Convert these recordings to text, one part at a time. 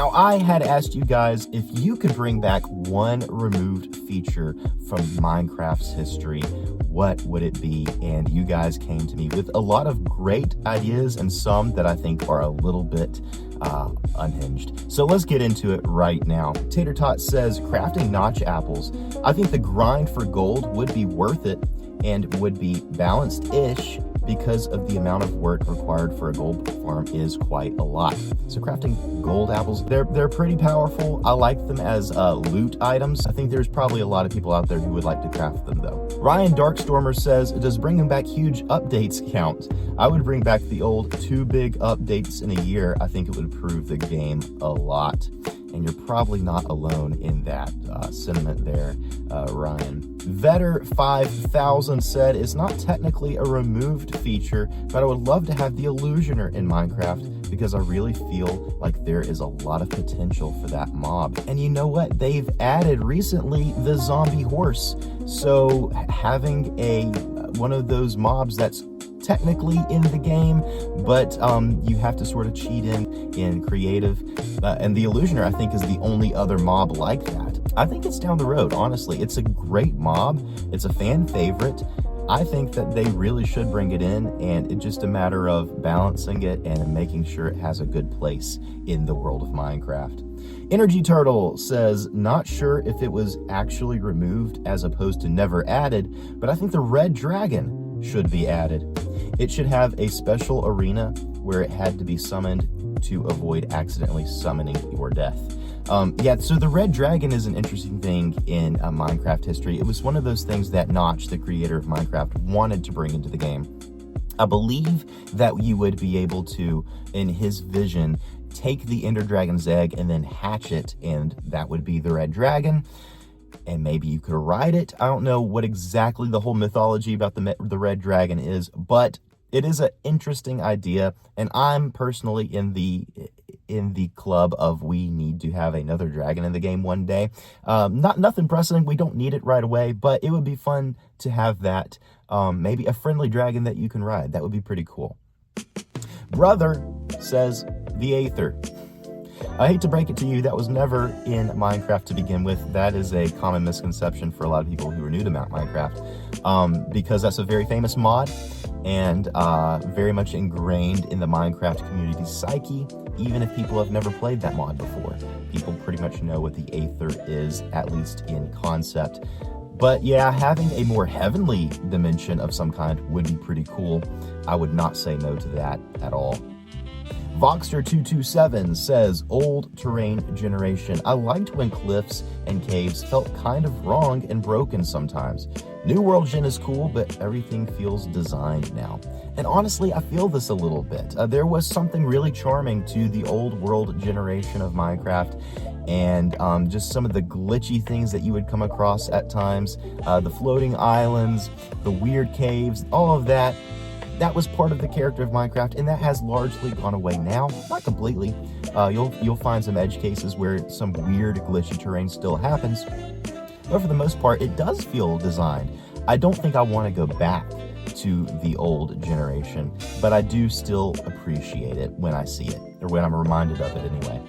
Now, I had asked you guys if you could bring back one removed feature from Minecraft's history, what would it be? And you guys came to me with a lot of great ideas and some that I think are a little bit unhinged. So let's get into it right now. Tater Tot says, crafting notch apples. I think the grind for gold would be worth it and would be balanced-ish because of the amount of work required for a gold farm is quite a lot. So crafting gold apples, they're pretty powerful. I like them as loot items. I think there's probably a lot of people out there who would like to craft them though. Ryan Darkstormer says, does bringing back huge updates count? I would bring back the old 2 big updates in a year. I think it would improve the game a lot. And you're probably not alone in that sentiment there, Ryan. Vetter5000 said, it's not technically a removed feature, but I would love to have the Illusioner in Minecraft because I really feel like there is a lot of potential for that mob. And you know what? They've added recently the zombie horse. So having one of those mobs that's technically in the game, but you have to sort of cheat in creative. And the Illusioner, I think, is the only other mob like that. I think it's down the road, honestly. It's a great mob. It's a fan favorite. I think that they really should bring it in, and it's just a matter of balancing it and making sure it has a good place in the world of Minecraft. Energy Turtle says, not sure if it was actually removed as opposed to never added, but I think the red dragon should be added. It should have a special arena where it had to be summoned to avoid accidentally summoning your death. Yeah, so the red dragon is an interesting thing in Minecraft history. It was one of those things that Notch, the creator of Minecraft, wanted to bring into the game. I believe that you would be able to, in his vision, take the Ender Dragon's egg and then hatch it, and that would be the red dragon. And maybe you could ride it. I don't know what exactly the whole mythology about the red dragon is, but it is an interesting idea, and I'm personally in the club of we need to have another dragon in the game one day. Nothing pressing, we don't need it right away, but it would be fun to have that. Maybe a friendly dragon that you can ride. That would be pretty cool. Brother says the aether. I hate to break it to you, that was never in Minecraft to begin with. That is a common misconception for a lot of people who are new to Minecraft, because that's a very famous mod and very much ingrained in the Minecraft community psyche, even if people have never played that mod before. People pretty much know what the aether is, at least in concept. But yeah, having a more heavenly dimension of some kind would be pretty cool. I would not say no to that at all. Voxter227 says, old terrain generation. I liked when cliffs and caves felt kind of wrong and broken sometimes. New World Gen is cool, but everything feels designed now. And honestly, I feel this a little bit. There was something really charming to the old world generation of Minecraft, and just some of the glitchy things that you would come across at times, the floating islands, the weird caves, all of that. That was part of the character of Minecraft, and that has largely gone away now. Not completely. You'll find some edge cases where some weird glitchy terrain still happens, but for the most part, it does feel designed. I don't think I want to go back to the old generation, but I do still appreciate it when I see it, or when I'm reminded of it anyway.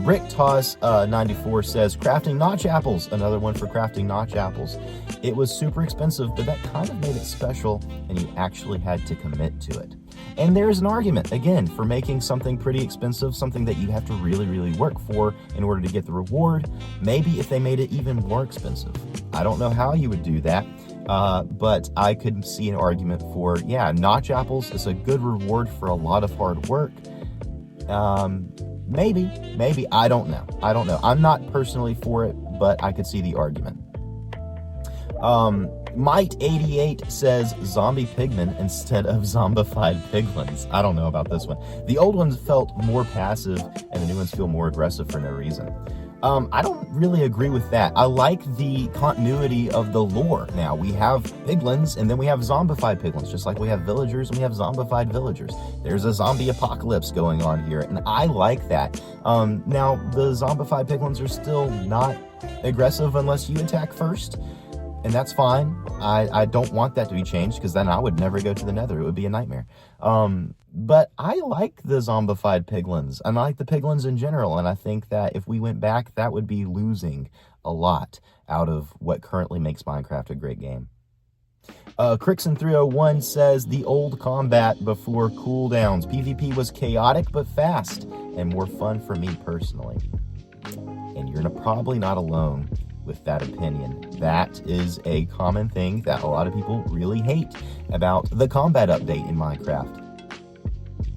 Brick Toss 94 says, crafting notch apples. Another one for crafting notch apples. It was super expensive, but that kind of made it special, and you actually had to commit to it. And there's an argument, again, for making something pretty expensive, something that you have to really, really work for in order to get the reward. Maybe if they made it even more expensive. I don't know how you would do that, but I could see an argument for, yeah, notch apples is a good reward for a lot of hard work. Maybe, I don't know. I'm not personally for it, but I could see the argument. Might88 says zombie pigmen instead of zombified piglins. I don't know about this one. The old ones felt more passive and the new ones feel more aggressive for no reason. I don't really agree with that. I like the continuity of the lore now. We have piglins, and then we have zombified piglins, just like we have villagers and we have zombified villagers. There's a zombie apocalypse going on here, and I like that. Now, the zombified piglins are still not aggressive unless you attack first. and that's fine. I don't want that to be changed, because then I would never go to the Nether. It would be a nightmare. But I like the zombified piglins, and I like the piglins in general, and I think that if we went back, that would be losing a lot out of what currently makes Minecraft a great game. Crixon301 says, the old combat before cooldowns. PvP was chaotic but fast, and more fun for me personally. And you're probably not alone with that opinion. That is a common thing that a lot of people really hate about the combat update in Minecraft.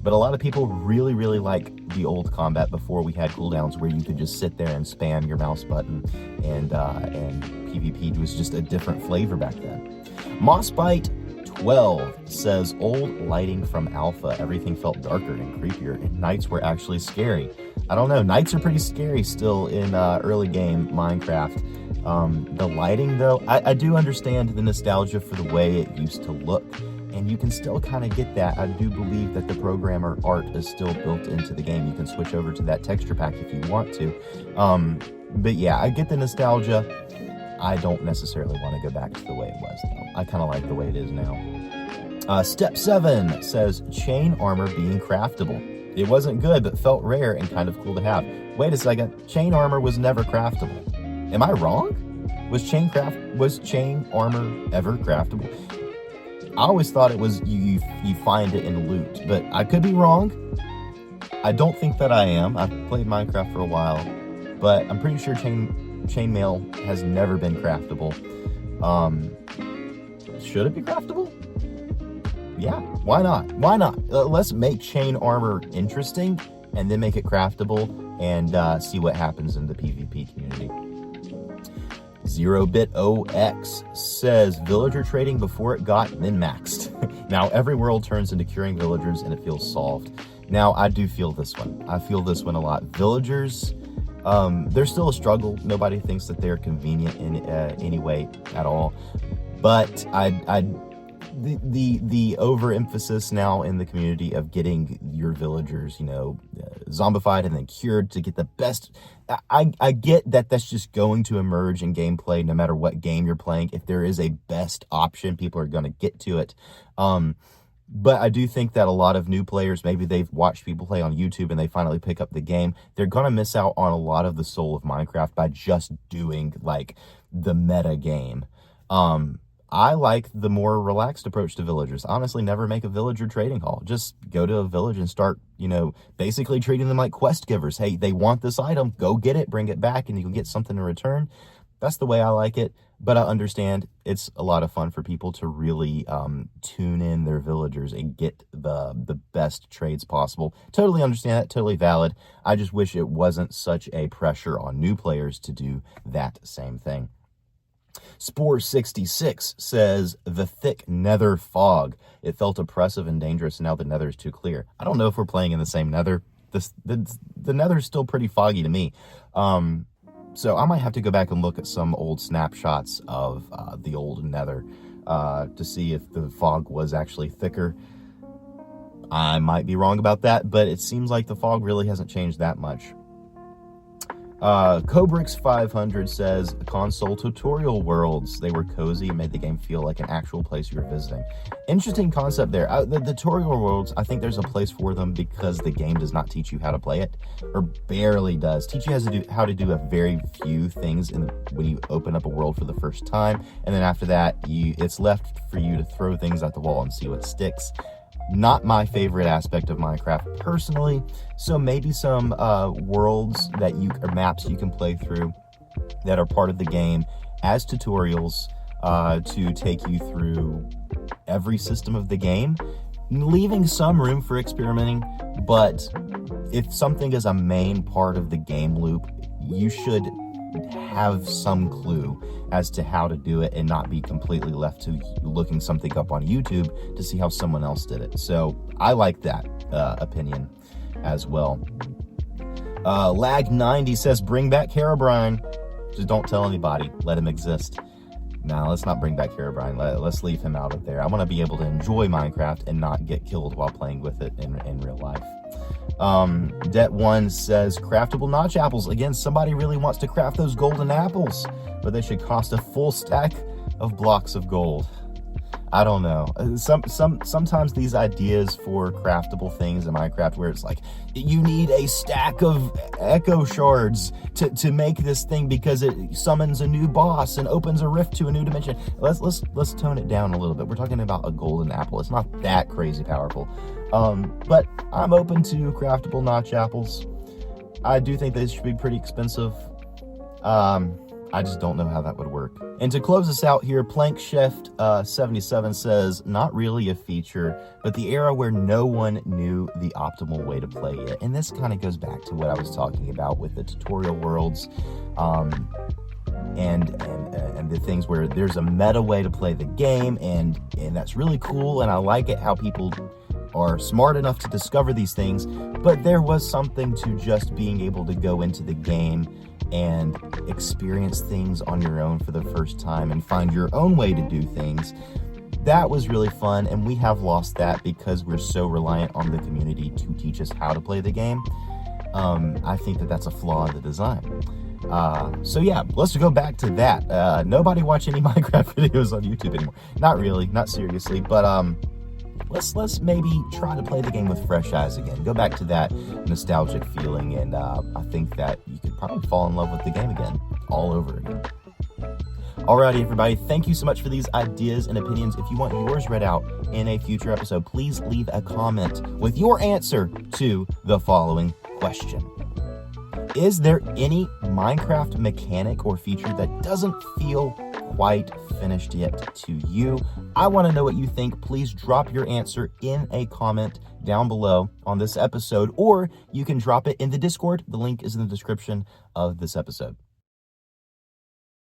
But a lot of people really, really like the old combat before we had cooldowns, where you could just sit there and spam your mouse button, and PvP was just a different flavor back then. Mossbite12 says, old lighting from alpha, everything felt darker and creepier, and nights were actually scary. I don't know, nights are pretty scary still in early game Minecraft. The lighting though, I do understand the nostalgia for the way it used to look, and you can still kind of get that. I do believe that the programmer art is still built into the game. You can switch over to that texture pack if you want to. But yeah, I get the nostalgia. I don't necessarily want to go back to the way it was though. I kind of like the way it is now. Step 7 says, chain armor being craftable. It wasn't good, but felt rare and kind of cool to have. Wait a second, chain armor was never craftable. Am I wrong? Was chain armor ever craftable? I always thought it was you find it in loot, but I could be wrong. I don't think that I am. I've played Minecraft for a while, but I'm pretty sure chainmail has never been craftable. Should it be craftable? Yeah, why not? Why not? Let's make chain armor interesting and then make it craftable and see what happens in the PvP community. 0BitOX says, villager trading before it got min-maxed. Now every world turns into curing villagers and it feels solved. Now I do feel this one. I feel this one a lot. Villagers, they're still a struggle. Nobody thinks that they're convenient in any way at all. But the overemphasis now in the community of getting your villagers, zombified and then cured to get the best. I get that that's just going to emerge in gameplay no matter what game you're playing. If there is a best option, people are going to get to it. But I do think that a lot of new players, maybe they've watched people play on YouTube and they finally pick up the game, they're going to miss out on a lot of the soul of Minecraft by just doing like the meta game. I like the more relaxed approach to villagers. Honestly, never make a villager trading hall. Just go to a village and start, basically treating them like quest givers. Hey, they want this item, go get it, bring it back, and you can get something in return. That's the way I like it. But I understand it's a lot of fun for people to really tune in their villagers and get the best trades possible. Totally understand that, totally valid. I just wish it wasn't such a pressure on new players to do that same thing. Spore66 says, the thick nether fog. It felt oppressive and dangerous, and now the nether is too clear. I don't know if we're playing in the same nether. The nether is still pretty foggy to me. So I might have to go back and look at some old snapshots of the old nether to see if the fog was actually thicker. I might be wrong about that, but it seems like the fog really hasn't changed that much. Cobrix500 says, console tutorial worlds. They were cozy and made the game feel like an actual place you were visiting. Interesting concept there. The tutorial worlds, I think there's a place for them because the game does not teach you how to play it, or barely does. Teach you how to do a very few things when you open up a world for the first time, and then after that, it's left for you to throw things at the wall and see what sticks. Not my favorite aspect of Minecraft personally, so maybe some worlds or maps you can play through that are part of the game as tutorials to take you through every system of the game, leaving some room for experimenting. But if something is a main part of the game loop, you should have some clue as to how to do it and not be completely left to looking something up on YouTube to see how someone else did it. So I like that opinion as well. Lag90 says, bring back Herobrine. Just don't tell anybody. Let him exist. Now, let's not bring back Herobrine. Let's leave him out of there. I want to be able to enjoy Minecraft and not get killed while playing with it in real life. Det1 says, craftable notch apples. Again, somebody really wants to craft those golden apples, but they should cost a full stack of blocks of gold. I don't know. Sometimes these ideas for craftable things in Minecraft where it's like, you need a stack of echo shards to make this thing because it summons a new boss and opens a rift to a new dimension. Let's tone it down a little bit. We're talking about a golden apple. It's not that crazy powerful. But I'm open to craftable notch apples. I do think they should be pretty expensive. I just don't know how that would work. And to close us out here, Plank Shift 77 says, not really a feature, but the era where no one knew the optimal way to play it. And this kind of goes back to what I was talking about with the tutorial worlds, and the things where there's a meta way to play the game, and that's really cool, and I like it how people are smart enough to discover these things, but there was something to just being able to go into the game and experience things on your own for the first time and find your own way to do things. That was really fun, and we have lost that because we're so reliant on the community to teach us how to play the game. I think that that's a flaw in the design. So yeah, let's go back to that. Nobody watch any Minecraft videos on YouTube anymore. Not really, not seriously, but let's maybe try to play the game with fresh eyes again. Go back to that nostalgic feeling, and I think that you could probably fall in love with the game again, all over again. Alrighty, everybody, thank you so much for these ideas and opinions. If you want yours read out in a future episode, please leave a comment with your answer to the following question. Is there any Minecraft mechanic or feature that doesn't feel quite finished yet to you? I want to know what you think. Please drop your answer in a comment down below on this episode, or you can drop it in the Discord. The link is in the description of this episode.